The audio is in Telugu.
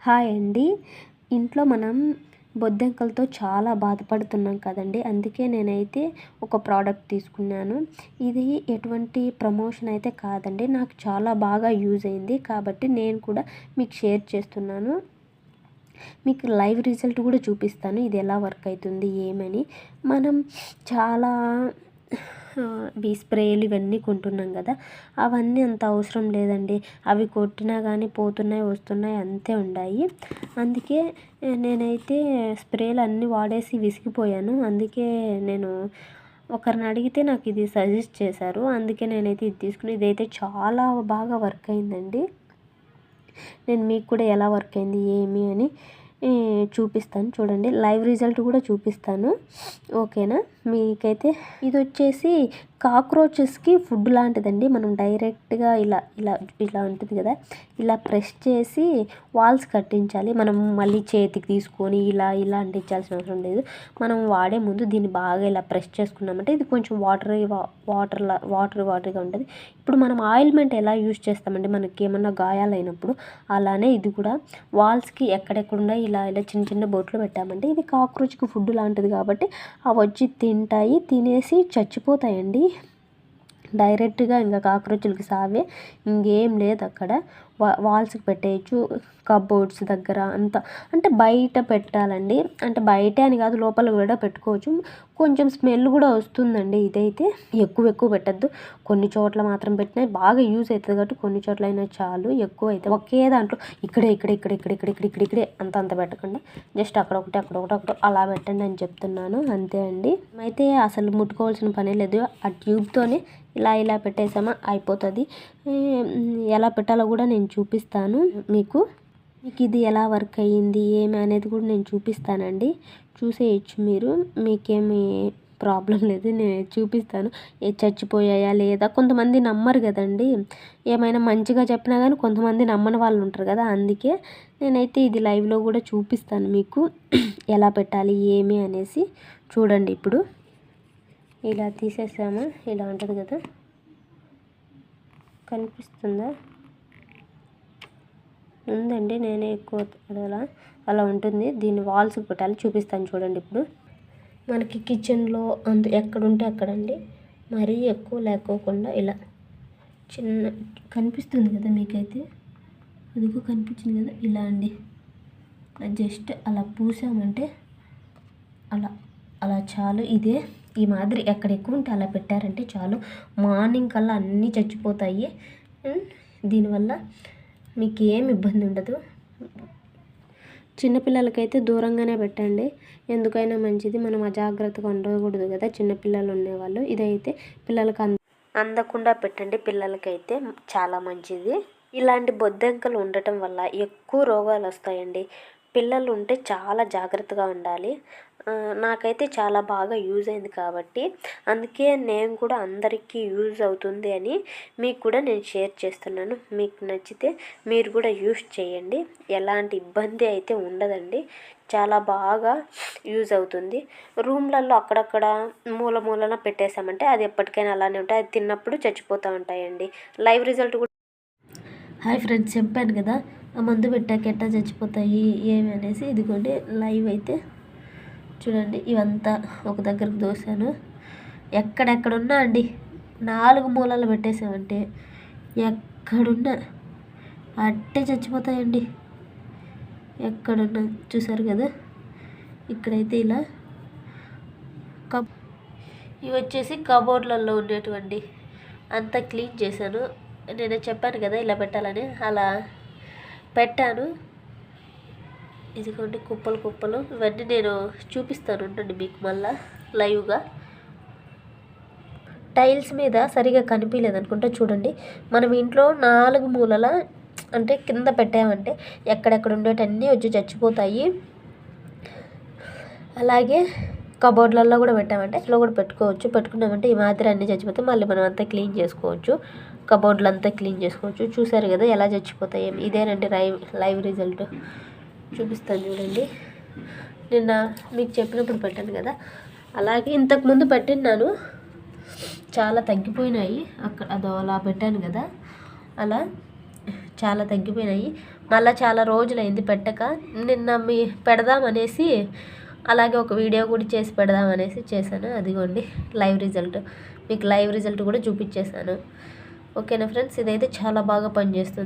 హాయ్ అండి. ఇంట్లో మనం బొద్దింకలతో చాలా బాధపడుతున్నాం కదండీ! అందుకే నేనైతే ఒక ప్రోడక్ట్ తీసుకున్నాను. ఇది ఎటువంటి ప్రమోషన్ అయితే కాదండి. నాకు చాలా బాగా యూజ్ అయింది. కాబట్టి నేను కూడా మీకు షేర్ చేస్తున్నాను. మీకు లైవ్ రిజల్ట్ కూడా చూపిస్తాను. ఇది ఎలా వర్క్ అవుతుంది ఏమని. మనం చాలా స్ప్రేలు ఇవన్నీ కొంటున్నాం కదా, అవన్నీ అంత అవసరం లేదండి. అవి కొట్టినా కానీ పోతున్నాయి వస్తున్నాయి అంతే ఉన్నాయి. అందుకే నేనైతే స్ప్రేలు అన్నీ వాడేసి విసిగిపోయాను. అందుకే నేను ఒకరిని అడిగితే నాకు ఇది సజెస్ట్ చేశారు. అందుకే నేనైతే ఇది తీసుకుని, ఇదైతే చాలా బాగా వర్క్ అయిందండి. నేను మీకు కూడా ఎలా వర్క్ అయింది ఏమి అని చూపిస్తాను. చూడండి, లైవ్ రిజల్ట్ కూడా చూపిస్తాను. ఓకేనా? మీకైతే ఇది వచ్చేసి కాక్రోచెస్కి ఫుడ్ లాంటిదండి. మనం డైరెక్ట్గా ఇలా ఇలా ఇలా ఉంటుంది కదా, ఇలా ప్రెస్ చేసి వాల్స్ కట్టించాలి. మనం మళ్ళీ చేతికి తీసుకొని ఇలా ఇలా అంటించాల్సిన అవసరం లేదు. మనం వాడే ముందు దీన్ని బాగా ఇలా ప్రెస్ చేసుకున్నామంటే ఇది కొంచెం వాటరీగా ఉంటుంది. ఇప్పుడు మనం ఆయిల్మెంట్ ఎలా యూజ్ చేస్తామంటే మనకి ఏమన్నా గాయాలైనప్పుడు, అలానే ఇది కూడా వాల్స్కి ఎక్కడెక్కడున్నా ఇలా ఇలా చిన్న చిన్న బొట్లు పెట్టామంటే ఇది కాక్రోచ్కి ఫుడ్ లాంటిది కాబట్టి అవి వచ్చి తింటాయి, తినేసి చచ్చిపోతాయండి. డైరెక్ట్గా ఇంకా కాక్రోచ్లకి సావే, ఇంకేం లేదు అక్కడ. వాల్స్కి పెట్టేయచ్చు, కబోర్డ్స్ దగ్గర అంతా. అంటే బయట పెట్టాలండి, అంటే బయటే అని కాదు లోపల కూడా పెట్టుకోవచ్చు. కొంచెం స్మెల్ కూడా వస్తుందండి. ఇదైతే ఎక్కువ పెట్టద్దు. కొన్ని చోట్ల మాత్రం పెట్టినా బాగా యూజ్ అవుతుంది కాబట్టి కొన్ని చోట్ల అయినా చాలు. ఎక్కువ అయితే ఒకే దాంట్లో ఇక్కడే అంత పెట్టకుండా జస్ట్ అక్కడొకటి అలా పెట్టండి అని చెప్తున్నాను. అంతే అండి. అయితే అసలు ముట్టుకోవాల్సిన పనే లేదు. ఆ ట్యూబ్తోనే ఇలా పెట్టేసామా అయిపోతుంది. ఎలా పెట్టాలో కూడా నేను చూపిస్తాను మీకు ఇది ఎలా వర్క్ అయ్యింది ఏమి అనేది కూడా నేను చూపిస్తానండి. చూసేయచ్చు మీరు, మీకేమి ప్రాబ్లం లేదు. నేను చూపిస్తాను చచ్చిపోయాయా లేదా. కొంతమంది నమ్మరు కదండి, ఏమైనా మంచిగా చెప్పినా కానీ కొంతమంది నమ్మని వాళ్ళు ఉంటారు కదా. అందుకే నేనైతే ఇది లైవ్లో కూడా చూపిస్తాను మీకు ఎలా పెట్టాలి ఏమి అనేసి. చూడండి, ఇప్పుడు ఇలా తీసేసామా, ఇలా ఉంటుంది కదా, కనిపిస్తుందా? ఉందండి, నేనే ఎక్కువ అలా ఉంటుంది. దీన్ని వాల్స్కి పెట్టాలి, చూపిస్తాను చూడండి. ఇప్పుడు మనకి కిచెన్లో ఎక్కడుంటే అక్కడండి, మరీ ఎక్కువ లేకోకుండా ఇలా చిన్న కనిపిస్తుంది కదా మీకైతే, అదిగో కనిపించింది కదా, ఇలా అండి. జస్ట్ అలా పూసామంటే అలా చాలు. ఇదే ఈ మాదిరి ఎక్కడ ఎక్కువ ఉంటే అలా పెట్టారంటే చాలు. మార్నింగ్ కల్లా అన్నీ చచ్చిపోతాయి. దీనివల్ల మీకు ఏం ఇబ్బంది ఉండదు. చిన్నపిల్లలకైతే దూరంగానే పెట్టండి, ఎందుకైనా మంచిది. మనం అజాగ్రత్తగా ఉండకూడదు కదా చిన్నపిల్లలు ఉండేవాళ్ళు. ఇదైతే పిల్లలకి అందకుండా పెట్టండి, పిల్లలకైతే చాలా మంచిది. ఇలాంటి బొద్దింకలు ఉండటం వల్ల ఎక్కువ రోగాలు వస్తాయండి. పిల్లలు ఉంటే చాలా జాగ్రత్తగా ఉండాలి. నాకైతే చాలా బాగా యూజ్ అయింది కాబట్టి అందుకే నేను కూడా అందరికీ యూజ్ అవుతుంది అని మీకు కూడా నేను షేర్ చేస్తున్నాను. మీకు నచ్చితే మీరు కూడా యూజ్ చేయండి. ఎలాంటి ఇబ్బంది అయితే ఉండదండి, చాలా బాగా యూజ్ అవుతుంది. రూమ్లలో అక్కడక్కడ మూలన పెట్టేసామంటే అది ఎప్పటికైనా అలానే ఉంటాయి. అది తిన్నప్పుడు చచ్చిపోతూ ఉంటాయండి. లైవ్ రిజల్ట్ కూడా. హాయ్ ఫ్రెండ్స్, చెప్పాను కదా ఆ మందు పెట్టాక ఎట్టా చచ్చిపోతాయి ఏమి అనేసి. ఇదిగోండి లైవ్ అయితే చూడండి. ఇవంతా ఒక దగ్గరకు దోసాను. ఎక్కడెక్కడున్నా అండి 4 మూలలు పెట్టేసామంటే ఎక్కడున్నా అట్టే చచ్చిపోతాయండి. ఎక్కడున్నా చూసారు కదా. ఇక్కడైతే ఇలా ఇవి వచ్చేసి కబోర్డ్లలో ఉండేటువంటి అంతా క్లీన్ చేశాను. నేను చెప్పాను కదా ఇలా పెట్టాలని, అలా పెట్టాను. ఇదిగోండి కుప్పలు. ఇవన్నీ నేను చూపిస్తాను ఉండండి మీకు మళ్ళా లైవ్గా. టైల్స్ మీద సరిగా కనిపించలేదు అనుకుంటా. చూడండి, మనం ఇంట్లో 4 మూలల అంటే కింద పెట్టామంటే ఎక్కడెక్కడ ఉండేటన్నీ వచ్చి చచ్చిపోతాయి. అలాగే కబోర్డ్లలో కూడా పెట్టామంటే ఇంట్లో కూడా పెట్టుకున్నామంటే ఈ మాదిరి అన్నీ చచ్చిపోతాయి. మళ్ళీ మనం అంతా క్లీన్ చేసుకోవచ్చు, కబోర్డ్లు అంతా క్లీన్ చేసుకోవచ్చు. చూసారు కదా ఎలా చచ్చిపోతాయి. ఇదేనండి లైవ్ రిజల్ట్. చూపిస్తాను చూడండి. నిన్న మీకు చెప్పినప్పుడు పెట్టాను కదా, అలాగే ఇంతకుముందు పెట్టినాను, చాలా తగ్గిపోయినాయి. అలా పెట్టాను కదా, అలా చాలా తగ్గిపోయినాయి. మళ్ళీ చాలా రోజులైంది పెట్టక, నిన్న పెడదామనేసి అలాగే ఒక వీడియో కూడా చేసి పెడదామనేసి చేశాను. అదిగోండి లైవ్ రిజల్ట్, మీకు లైవ్ రిజల్ట్ కూడా చూపించేశాను. ఓకేనా ఫ్రెండ్స్, ఇదైతే చాలా బాగా పనిచేస్తుంది.